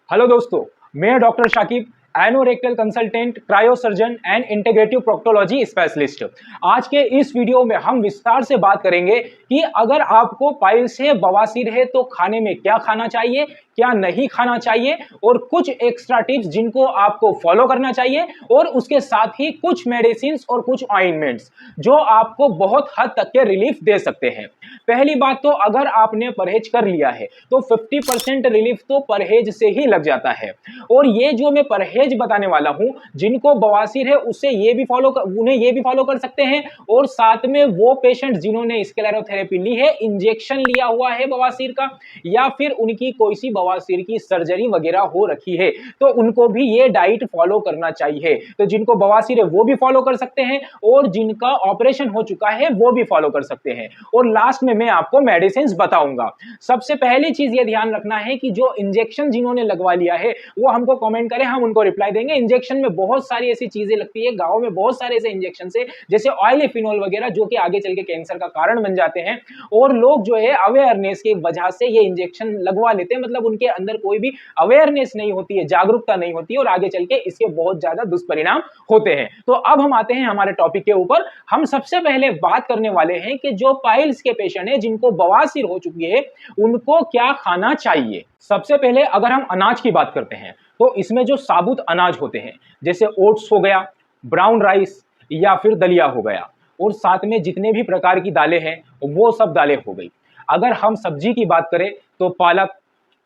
Hello दोस्तों, मैं doctor Shakib, anorectal consultant, cryosurgeon and integrative proctology specialist. आज के इस वीडियो में हम विस्तार से बात करेंगे कि अगर आपको पाइल्स है, बवासीर है, तो खाने में क्या खाना चाहिए, क्या नहीं खाना चाहिए, और कुछ एक्स्ट्रा टिप्स जिनको आपको फॉलो करना चाहिए, और उसके साथ ही कुछ मेडिसिन और कुछ ऑइंटमेंट्स जो आपको बहुत हद तक के रिलीफ दे सकते हैं। पहली बात तो अगर आपने परहेज कर लिया है तो 50% रिलीफ तो परहेज से ही लग जाता है। और ये जो मैं परहेज बताने वाला हूं, जिनको बवासीर है उससे उन्हें ये भी फॉलो कर सकते हैं। और साथ में वो पेशेंट जिन्होंने स्क्लेरोथेरेपी ली है, इंजेक्शन लिया हुआ है बवासीर का, या फिर उनकी कोई सी बवासीर की सर्जरी वगैरह हो रखी है, तो उनको भी ये डाइट फॉलो करना चाहिए। तो जिनको बवासीर है वो भी फॉलो कर सकते हैं, और जिनका ऑपरेशन हो चुका है वो भी फॉलो कर सकते हैं। और लास्ट में मैं आपको मेडिसिन बताऊंगा। सबसे पहली चीज ये ध्यान रखना है कि जो इंजेक्शन जिन्होंने लगवा लिया है वो हमको कमेंट करें, हम उनको रिप्लाई देंगे। इंजेक्शन में बहुत सारी ऐसी चीजें लगती है, गांव में बहुत सारे ऐसे इंजेक्शन से, जैसे ऑयली फिनोल वगैरह, जो कि आगे चल के कैंसर का कारण बन जाते हैं। और लोग जो है अवेयरनेस की वजह से ये इंजेक्शन लगवा लेते हैं, मतलब उनके अंदर कोई भी अवेयरनेस नहीं होती है, जागरूकता नहीं होती है, और आगे चल के इसके बहुत ज्यादा दुष्परिणाम होते हैं। तो अब हम आते हैं हमारे टॉपिक के ऊपर। हम सबसे पहले बात करने वाले हैं कि जो पाइल्स के पेशेंट है, जिनको बवासीर हो चुकी है, उनको क्या खाना चाहिए। सबसे पहले अगर हम अनाज की बात करते हैं तो इसमें जो साबुत अनाज होते हैं, जैसे ओट्स हो गया, ब्राउन राइस, या फिर दलिया हो गया, और साथ में जितने भी प्रकार की दालें हैं वो सब दालें हो गई। अगर हम सब्जी की बात करें तो पालक,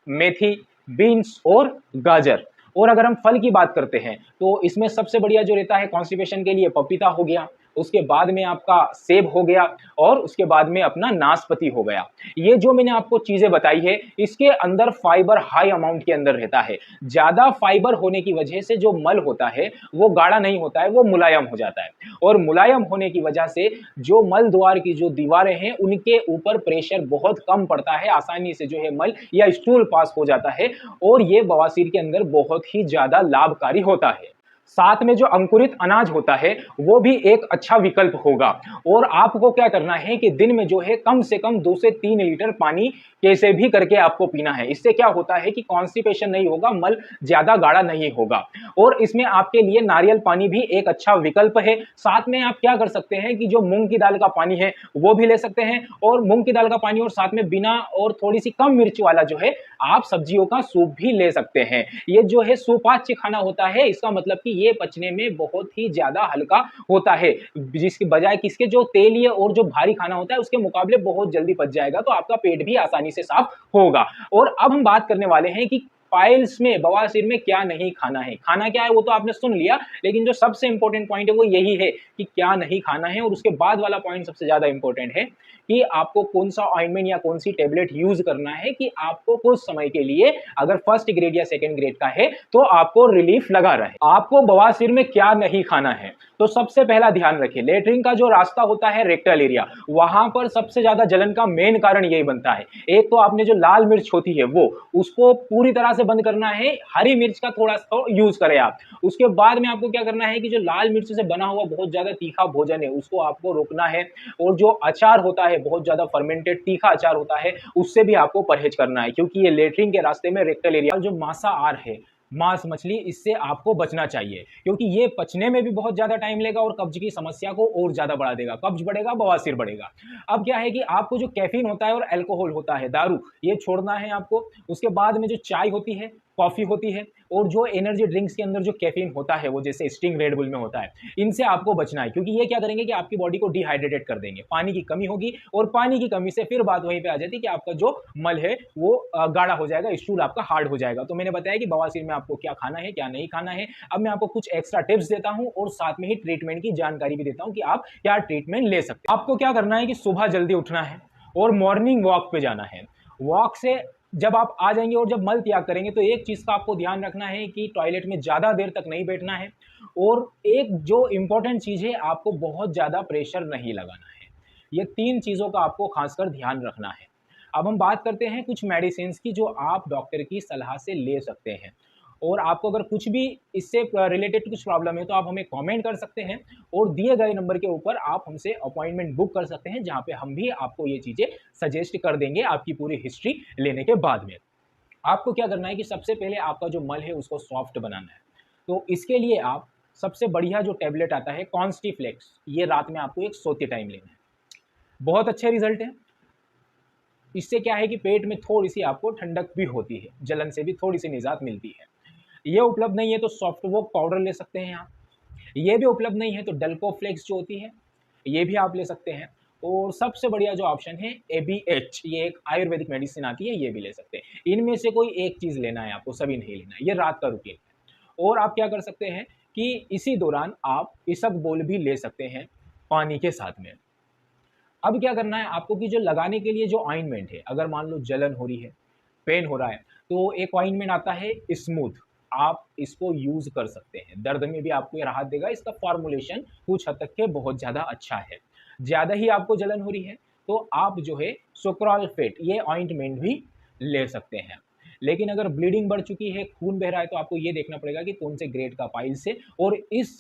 मेथी, बीन्स और गाजर। और अगर हम फल की बात करते हैं तो इसमें सबसे बढ़िया जो रहता है कॉन्स्टिपेशन के लिए, पपीता हो गया, उसके बाद में आपका सेब हो गया, और उसके बाद में अपना नाशपाती हो गया। ये जो मैंने आपको चीजें बताई है, इसके अंदर फाइबर हाई अमाउंट के अंदर रहता है। ज्यादा फाइबर होने की वजह से जो मल होता है वो गाढ़ा नहीं होता है, वो मुलायम हो जाता है। और मुलायम होने की वजह से जो मल द्वार की जो दीवारें हैं उनके ऊपर प्रेशर बहुत कम पड़ता है, आसानी से जो है मल या स्टूल पास हो जाता है, और ये बवासीर के अंदर बहुत ही ज्यादा लाभकारी होता है। साथ में जो अंकुरित अनाज होता है वो भी एक अच्छा विकल्प होगा। और आपको क्या करना है कि दिन में जो है कम से कम 2 से 3 लीटर पानी कैसे भी करके आपको पीना है। इससे क्या होता है कि कॉन्स्टिपेशन नहीं होगा, मल ज्यादा गाढ़ा नहीं होगा। और इसमें आपके लिए नारियल पानी भी एक अच्छा विकल्प है। साथ में आप क्या कर सकते हैं कि जो मूंग की दाल का पानी है वो भी ले सकते हैं, और मूंग की दाल का पानी और साथ में बिना और थोड़ी सी कम मिर्च वाला जो है आप सब्जियों का सूप भी ले सकते हैं। ये जो है सुपाच्य खाना होता है, इसका मतलब कि ये पचने में बहुत ही ज्यादा हल्का होता है, जिसके बजाय किसके जो तेलीय और जो भारी खाना होता है उसके मुकाबले बहुत जल्दी पच जाएगा, तो आपका पेट भी आसानी से साफ होगा। और अब हम बात करने वाले हैं कि पाइल्स में, बवासीर में क्या नहीं खाना है। खाना क्या है वो तो आपने सुन लिया, लेकिन जो सबसे इंपॉर्टेंट पॉइंट है वो यही है कि क्या नहीं खाना है। और उसके बाद वाला पॉइंट सबसे ज्यादा इंपॉर्टेंट है कि आपको कौन सा ऑइंटमेंट या कौन सी टेबलेट यूज करना है, कि आपको कुछ समय के लिए, अगर फर्स्ट ग्रेड या सेकंड ग्रेड का है, तो आपको रिलीफ लगा रहे। आपको बवासीर में क्या नहीं खाना है, तो सबसे पहला ध्यान रखिए, लेटरिन का जो रास्ता होता है, रेक्टल एरिया, वहां पर सबसे ज्यादा जलन का मेन कारण यही बनता है। एक तो आपने जो लाल मिर्च होती है वो, उसको पूरी तरह से बंद करना है, हरी मिर्च का थोड़ा सा यूज करें आप। उसके बाद में आपको क्या करना है कि जो लाल मिर्च से बना हुआ बहुत ज्यादा तीखा भोजन है उसको आपको रोकना है। और जो अचार होता है, बहुत ज्यादा फर्मेंटेड तीखा अचार होता है, उससे भी आपको परहेज करना है, क्योंकि ये लेटरिन के रास्ते में, रेक्टल एरिया, जो मांसाहार है, मांस मछली, इससे आपको बचना चाहिए, क्योंकि ये पचने में भी बहुत ज्यादा टाइम लेगा और कब्ज की समस्या को और ज्यादा बढ़ा देगा। कब्ज बढ़ेगा, बवासीर बढ़ेगा। अब क्या है कि आपको जो कैफीन होता है और अल्कोहल होता है, दारू, ये छोड़ना है आपको। उसके बाद में जो चाय होती है, कॉफी होती है, और जो एनर्जी ड्रिंक्स के अंदर जो कैफीन होता है, वो जैसे स्टिंग, रेड बुल में होता है, इनसे आपको बचना है, क्योंकि ये क्या करेंगे कि आपकी बॉडी को डिहाइड्रेटेड कर देंगे, पानी की कमी होगी, और पानी की कमी से फिर बात वहीं पे आ जाती है कि आपका जो मल है वो गाढ़ा हो जाएगा, स्टूल आपका हार्ड हो जाएगा। तो मैंने बताया कि बवासीर में आपको क्या खाना है, क्या नहीं खाना है। अब मैं आपको कुछ एक्स्ट्रा टिप्स देता हूं, और साथ में ही ट्रीटमेंट की जानकारी भी देता हूं कि आप क्या ट्रीटमेंट ले सकते हैं। आपको क्या करना है कि सुबह जल्दी उठना है और मॉर्निंग वॉक पे जाना है। वॉक से जब आप आ जाएंगे और जब मल त्याग करेंगे, तो एक चीज का आपको ध्यान रखना है कि टॉयलेट में ज्यादा देर तक नहीं बैठना है, और एक जो इंपॉर्टेंट चीज है, आपको बहुत ज्यादा प्रेशर नहीं लगाना है। ये 3 चीजों का आपको खासकर ध्यान रखना है। अब हम बात करते हैं कुछ मेडिसिन की जो आप डॉक्टर की सलाह से ले सकते हैं। और आपको अगर कुछ भी इससे रिलेटेड कुछ प्रॉब्लम है तो आप हमें कमेंट कर सकते हैं, और दिए गए नंबर के ऊपर आप हमसे अपॉइंटमेंट बुक कर सकते हैं, जहां पे हम भी आपको ये चीजें सजेस्ट कर देंगे आपकी पूरी हिस्ट्री लेने के बाद में। आपको क्या करना है कि सबसे पहले आपका जो मल है उसको सॉफ्ट बनाना है। तो इसके लिए आप सबसे बढ़िया जो टैबलेट आता है कॉन्स्टिफ्लेक्स, ये रात में आपको एक सोते टाइम लेना है। बहुत अच्छे रिजल्ट है। इससे क्या है कि पेट में थोड़ी सी आपको ठंडक भी होती है, जलन से भी थोड़ी सी निजात मिलती है। ये उपलब्ध नहीं है तो सॉफ्टवॉक पाउडर ले सकते हैं आप। ये भी उपलब्ध नहीं है तो डल्कोफ्लेक्स जो होती है ये भी आप ले सकते हैं। और सबसे बढ़िया जो ऑप्शन है ABH, ये एक आयुर्वेदिक मेडिसिन आती है, ये भी ले सकते हैं। इनमें से कोई एक चीज़ लेना है आपको, सभी नहीं लेना है। ये रात का रूटीन है। और आप क्या कर सकते हैं कि इसी दौरान आप इसबगोल भी ले सकते हैं पानी के साथ में। अब क्या करना है आपको कि जो लगाने के लिए जो ऑइंटमेंट है, अगर मान लो जलन हो रही है, पेन हो रहा है, तो एक ऑइंटमेंट आता है स्मूथ, आप इसको यूज कर सकते हैं। दर्द में भी आपको ये राहत देगा। इसका फॉर्मुलेशन कुछ हद तक के बहुत ज़्यादा अच्छा है। ज़्यादा ही आपको जलन हो रही है तो आप जो है सुक्रालफेट ये ऑइंटमेंट भी ले सकते हैं। लेकिन अगर ब्लीडिंग बढ़ चुकी है, खून बह रहा है, तो आपको ये देखना पड़ेगा कि कौन से ग्रेड का पाइल्स है। और इस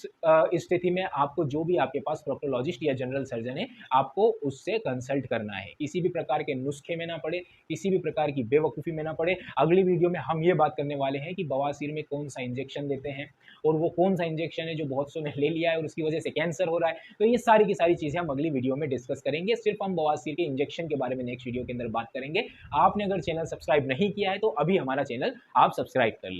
स्थिति में आपको जो भी आपके पास प्रोक्टोलॉजिस्ट या जनरल सर्जन है, आपको उससे कंसल्ट करना है। किसी भी प्रकार के नुस्खे में ना पड़े, किसी भी प्रकार की बेवकूफ़ी में ना पड़े। अगली वीडियो में हम ये बात करने वाले हैं कि बवासीर में कौन सा इंजेक्शन देते हैं, और वो कौन सा इंजेक्शन है जो बहुत सौ ने ले लिया है और उसकी वजह से कैंसर हो रहा है। तो ये सारी की सारी चीज़ें हम अगली वीडियो में डिस्कस करेंगे। सिर्फ हम बवासीर के इंजेक्शन के बारे में नेक्स्ट वीडियो के अंदर बात करेंगे। आपने अगर चैनल सब्सक्राइब नहीं किया है तो अभी हमारा चैनल आप सब्सक्राइब कर ले।